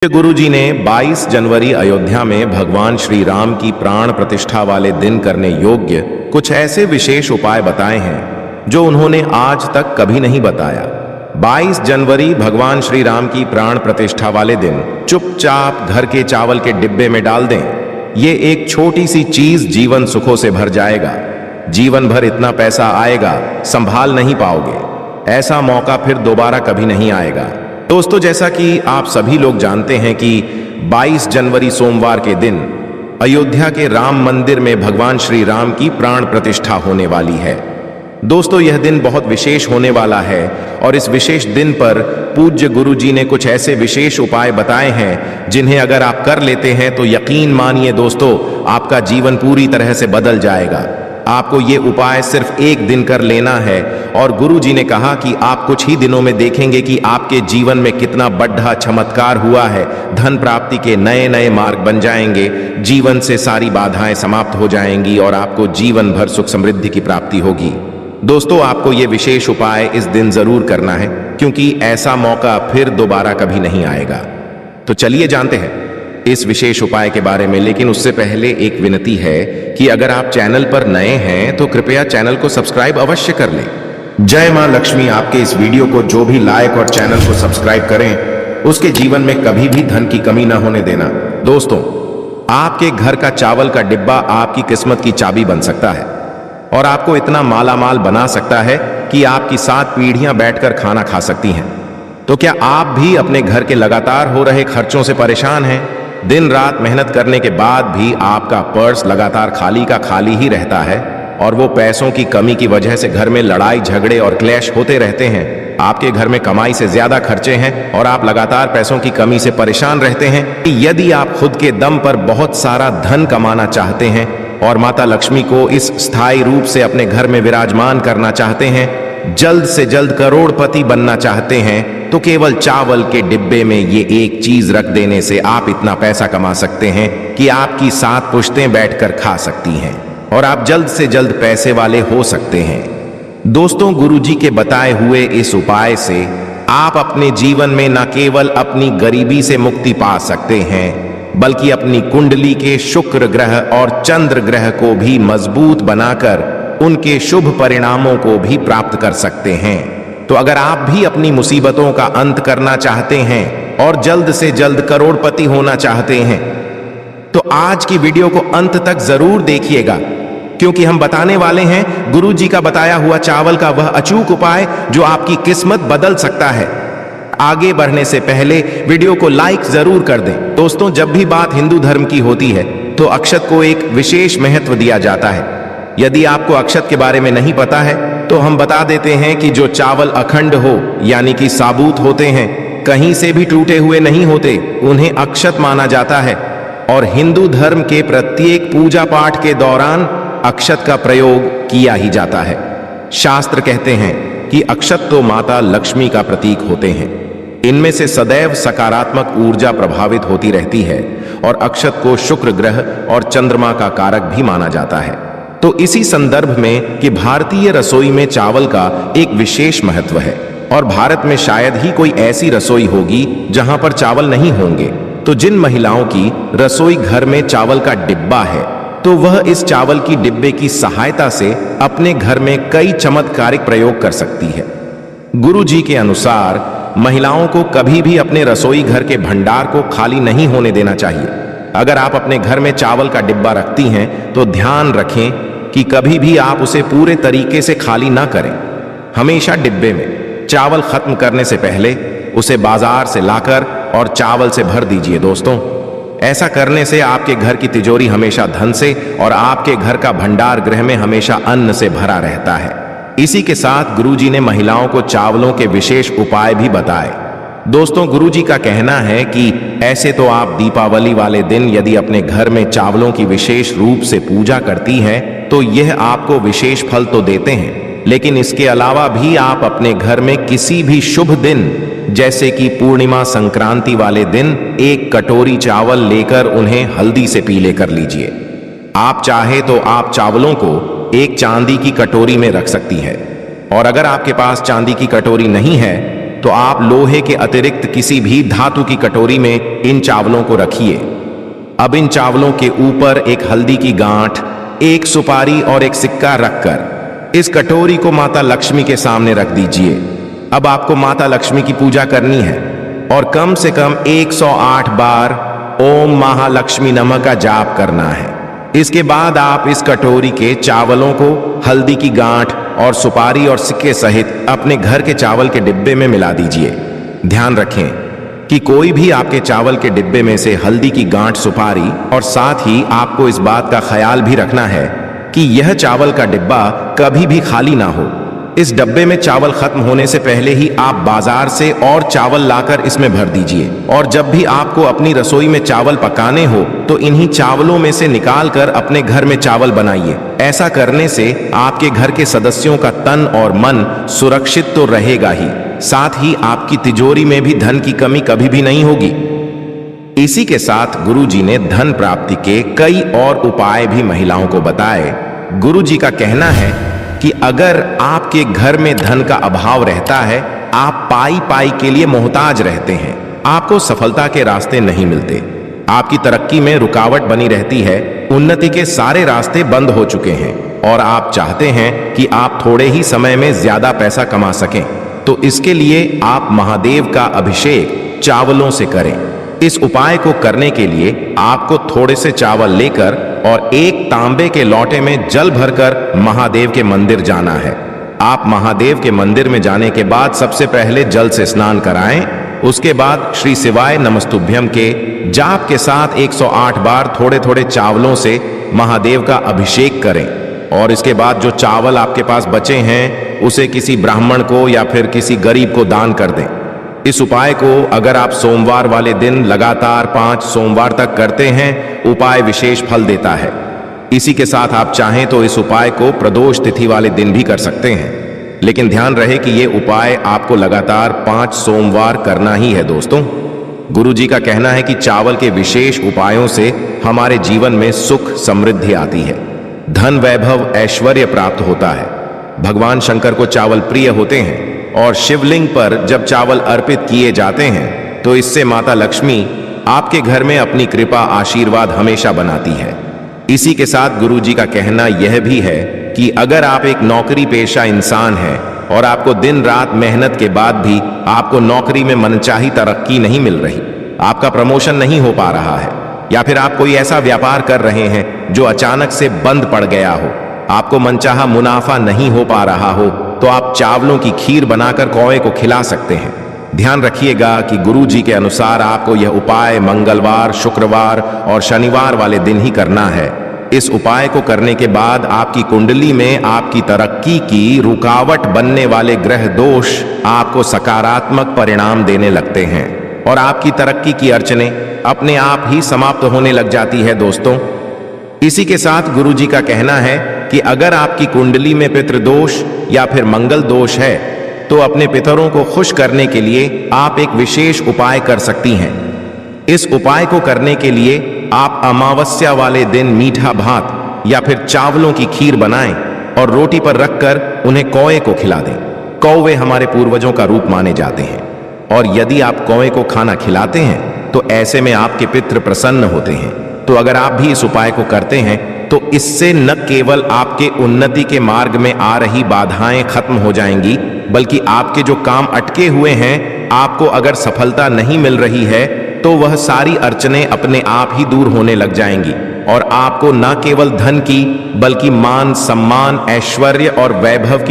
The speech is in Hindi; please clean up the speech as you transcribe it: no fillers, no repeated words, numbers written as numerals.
गुरु जी ने 22 जनवरी अयोध्या में भगवान श्री राम की प्राण प्रतिष्ठा वाले दिन करने योग्य कुछ ऐसे विशेष उपाय बताए हैं जो उन्होंने आज तक कभी नहीं बताया। 22 जनवरी भगवान श्री राम की प्राण प्रतिष्ठा वाले दिन चुपचाप घर के चावल के डिब्बे में डाल दें। ये एक छोटी सी चीज जीवन सुखों से भर जाएगा। जीवन भर इतना पैसा आएगा, संभाल नहीं पाओगे। ऐसा मौका फिर दोबारा कभी नहीं आएगा। दोस्तों, जैसा कि आप सभी लोग जानते हैं कि 22 जनवरी सोमवार के दिन अयोध्या के राम मंदिर में भगवान श्री राम की प्राण प्रतिष्ठा होने वाली है। दोस्तों, यह दिन बहुत विशेष होने वाला है और इस विशेष दिन पर पूज्य गुरु जी ने कुछ ऐसे विशेष उपाय बताए हैं जिन्हें अगर आप कर लेते हैं तो यकीन मानिए दोस्तों, आपका जीवन पूरी तरह से बदल जाएगा। आपको ये उपाय सिर्फ एक दिन कर लेना है और गुरु जी ने कहा कि आप कुछ ही दिनों में देखेंगे कि आपके जीवन में कितना बड़ा चमत्कार हुआ है। धन प्राप्ति के नए नए मार्ग बन जाएंगे, जीवन से सारी बाधाएं समाप्त हो जाएंगी और आपको जीवन भर सुख समृद्धि की प्राप्ति होगी। दोस्तों, आपको ये विशेष उपाय इस दिन जरूर करना है क्योंकि ऐसा मौका फिर दोबारा कभी नहीं आएगा। तो चलिए जानते हैं इस विशेष उपाय के बारे में, लेकिन उससे पहले एक विनती है कि अगर आप चैनल पर नए हैं तो कृपया चैनल को सब्सक्राइब अवश्य कर लें। जय मां लक्ष्मी आपके इस वीडियो को जो भी लाइक और चैनल को सब्सक्राइब करें उसके जीवन में कभी भी धन की कमी ना होने देना। दोस्तों, आपके घर का चावल का डिब्बा आपकी किस्मत की चाबी बन सकता है और आपको इतना मालामाल बना सकता है कि आपकी 7 पीढ़ियां बैठकर खाना खा सकती हैं। तो क्या आप भी अपने घर के लगातार हो रहे खर्चों से परेशान हैं? दिन रात मेहनत करने के बाद भी आपका पर्स लगातार खाली का खाली ही रहता है और वो पैसों की कमी की वजह से घर में लड़ाई झगड़े और क्लैश होते रहते हैं। आपके घर में कमाई से ज्यादा खर्चे हैं और आप लगातार पैसों की कमी से परेशान रहते हैं। यदि आप खुद के दम पर बहुत सारा धन कमाना चाहते हैं और माता लक्ष्मी को इस स्थायी रूप से अपने घर में विराजमान करना चाहते हैं, जल्द से जल्द करोड़पति बनना चाहते हैं, तो केवल चावल के डिब्बे में ये एक चीज रख देने से आप इतना पैसा कमा सकते हैं कि आपकी 7 पुश्तें बैठकर खा सकती हैं और आप जल्द से जल्द पैसे वाले हो सकते हैं। दोस्तों, गुरुजी के बताए हुए इस उपाय से आप अपने जीवन में न केवल अपनी गरीबी से मुक्ति पा सकते हैं बल्कि अपनी कुंडली के शुक्र ग्रह और चंद्र ग्रह को भी मजबूत बनाकर उनके शुभ परिणामों को भी प्राप्त कर सकते हैं। तो अगर आप भी अपनी मुसीबतों का अंत करना चाहते हैं और जल्द से जल्द करोड़पति होना चाहते हैं तो आज की वीडियो को अंत तक जरूर देखिएगा क्योंकि हम बताने वाले हैं गुरु जी का बताया हुआ चावल का वह अचूक उपाय जो आपकी किस्मत बदल सकता है। आगे बढ़ने से पहले वीडियो को लाइक जरूर कर दें। दोस्तों, जब भी बात हिंदू धर्म की होती है तो अक्षत को एक विशेष महत्व दिया जाता है। यदि आपको अक्षत के बारे में नहीं पता है तो हम बता देते हैं कि जो चावल अखंड हो यानी कि साबुत होते हैं, कहीं से भी टूटे हुए नहीं होते, उन्हें अक्षत माना जाता है और हिंदू धर्म के प्रत्येक पूजा पाठ के दौरान अक्षत का प्रयोग किया ही जाता है। शास्त्र कहते हैं कि अक्षत तो माता लक्ष्मी का प्रतीक होते हैं। इनमें से सदैव सकारात्मक ऊर्जा प्रभावित होती रहती है और अक्षत को शुक्र ग्रह और चंद्रमा का कारक भी माना जाता है। तो इसी संदर्भ में कि भारतीय रसोई में चावल का एक विशेष महत्व है और भारत में शायद ही कोई ऐसी रसोई होगी जहां पर चावल नहीं होंगे। तो जिन महिलाओं की रसोई घर में चावल का डिब्बा है तो वह इस चावल की डिब्बे की सहायता से अपने घर में कई चमत्कारिक प्रयोग कर सकती है। गुरु जी के अनुसार महिलाओं को कभी भी अपने रसोई घर के भंडार को खाली नहीं होने देना चाहिए। अगर आप अपने घर में चावल का डिब्बा रखती हैं तो ध्यान रखें कि कभी भी आप उसे पूरे तरीके से खाली ना करें। हमेशा डिब्बे में चावल खत्म करने से पहले उसे बाजार से लाकर और चावल से भर दीजिए। दोस्तों, ऐसा करने से आपके घर की तिजोरी हमेशा धन से और आपके घर का भंडार गृह में हमेशा अन्न से भरा रहता है। इसी के साथ गुरुजी ने महिलाओं को चावलों के विशेष उपाय भी बताए। दोस्तों, गुरुजी का कहना है कि ऐसे तो आप दीपावली वाले दिन यदि अपने घर में चावलों की विशेष रूप से पूजा करती हैं तो यह आपको विशेष फल तो देते हैं, लेकिन इसके अलावा भी आप अपने घर में किसी भी शुभ दिन जैसे कि पूर्णिमा संक्रांति वाले दिन एक कटोरी चावल लेकर उन्हें हल्दी से पीले कर लीजिए। आप चाहे तो आप चावलों को एक चांदी की कटोरी में रख सकती है और अगर आपके पास चांदी की कटोरी नहीं है तो आप लोहे के अतिरिक्त किसी भी धातु की कटोरी में इन चावलों को रखिए। अब इन चावलों के ऊपर एक हल्दी की गांठ, एक सुपारी और एक सिक्का रखकर इस कटोरी को माता लक्ष्मी के सामने रख दीजिए। अब आपको माता लक्ष्मी की पूजा करनी है और कम से कम 108 बार ओम महालक्ष्मी नमः का जाप करना है। इसके बाद आप इस कटोरी के चावलों को हल्दी की गांठ और सुपारी और सिक्के सहित अपने घर के चावल के डिब्बे में मिला दीजिए। ध्यान रखें कि कोई भी आपके चावल के डिब्बे में से हल्दी की गांठ, सुपारी और साथ ही आपको इस बात का ख्याल भी रखना है कि यह चावल का डिब्बा कभी भी खाली ना हो। इस डब्बे में चावल खत्म होने से पहले ही आप बाजार से और चावल लाकर इसमें भर दीजिए। और जब भी आपको अपनी रसोई में चावल पकाने हो तो इन्हीं चावलों में से निकाल कर अपने घर में चावल बनाइए। ऐसा करने से आपके घर के सदस्यों का तन और मन सुरक्षित तो रहेगा ही, साथ ही आपकी तिजोरी में भी धन की कमी कभी भी नहीं होगी। इसी के साथ गुरुजी ने धन प्राप्ति के कई और उपाय भी महिलाओं को बताए। गुरुजी का कहना है कि अगर आपके घर में धन का अभाव रहता है, आप पाई पाई के लिए मोहताज रहते हैं, आपको सफलता के रास्ते नहीं मिलते, आपकी तरक्की में रुकावट बनी रहती है, उन्नति के सारे रास्ते बंद हो चुके हैं और आप चाहते हैं कि आप थोड़े ही समय में ज्यादा पैसा कमा सकें, तो इसके लिए आप महादेव का अभिषेक चावलों से करें। इस उपाय को करने के लिए आपको थोड़े से चावल लेकर और एक तांबे के लोटे में जल भरकर महादेव के मंदिर जाना है। आप महादेव के मंदिर में जाने के बाद सबसे पहले जल से स्नान कराएं। उसके बाद श्री शिवाय नमस्तुभ्यम के जाप के साथ 108 बार थोड़े थोड़े चावलों से महादेव का अभिषेक करें और इसके बाद जो चावल आपके पास बचे हैं उसे किसी ब्राह्मण को या फिर किसी गरीब को दान कर दें। इस उपाय को अगर आप सोमवार वाले दिन लगातार 5 सोमवार तक करते हैं, उपाय विशेष फल देता है। इसी के साथ आप चाहें तो इस उपाय को प्रदोष तिथि वाले दिन भी कर सकते हैं, लेकिन ध्यान रहे कि ये उपाय आपको लगातार 5 सोमवार करना ही है। दोस्तों, गुरुजी का कहना है कि चावल के विशेष उपायों से हमारे जीवन में सुख समृद्धि आती है, धन वैभव ऐश्वर्य प्राप्त होता है। भगवान शंकर को चावल प्रिय होते हैं और शिवलिंग पर जब चावल अर्पित किए जाते हैं तो इससे माता लक्ष्मी आपके घर में अपनी कृपा आशीर्वाद हमेशा बनाती है। इसी के साथ गुरुजी का कहना यह भी है कि अगर आप एक नौकरी पेशा इंसान हैं और आपको दिन रात मेहनत के बाद भी आपको नौकरी में मनचाही तरक्की नहीं मिल रही, आपका प्रमोशन नहीं हो पा रहा है, या फिर आप कोई ऐसा व्यापार कर रहे हैं जो अचानक से बंद पड़ गया हो, आपको मनचाहा मुनाफा नहीं हो पा रहा हो, तो आप चावलों की खीर बनाकर कौवे को खिला सकते हैं। ध्यान रखिएगा कि गुरुजी के अनुसार आपको यह उपाय मंगलवार, शुक्रवार और शनिवार वाले दिन ही करना है। इस उपाय को करने के बाद आपकी कुंडली में आपकी तरक्की की रुकावट बनने वाले ग्रह दोष आपको सकारात्मक परिणाम देने लगते हैं और आपकी तरक्की की अड़चनें अपने आप ही समाप्त होने लग जाती है। दोस्तों, इसी के साथ गुरुजी का कहना है कि अगर आपकी कुंडली में पितृदोष या फिर मंगल दोष है तो अपने पितरों को खुश करने के लिए आप एक विशेष उपाय कर सकती हैं। इस उपाय को करने के लिए आप अमावस्या वाले दिन मीठा भात या फिर चावलों की खीर बनाएं और रोटी पर रखकर उन्हें कौवे को खिला दें। कौवे हमारे पूर्वजों का रूप माने जाते हैं और यदि आप कौवे को खाना खिलाते हैं तो ऐसे में आपके पितृ प्रसन्न होते हैं। तो अगर आप भी इस उपाय को करते हैं तो इससे न केवल आपके उन्नति के मार्ग में आ रही बाधाएं खत्म हो जाएंगी, बल्कि आपके जो काम अटके हुए हैं, आपको अगर सफलता नहीं मिल रही है तो वह सारी अड़चनें अपने आप ही दूर होने लग जाएंगी और आपको न केवल धन की बल्कि मान, सम्मान, ऐश्वर्य और वैभव की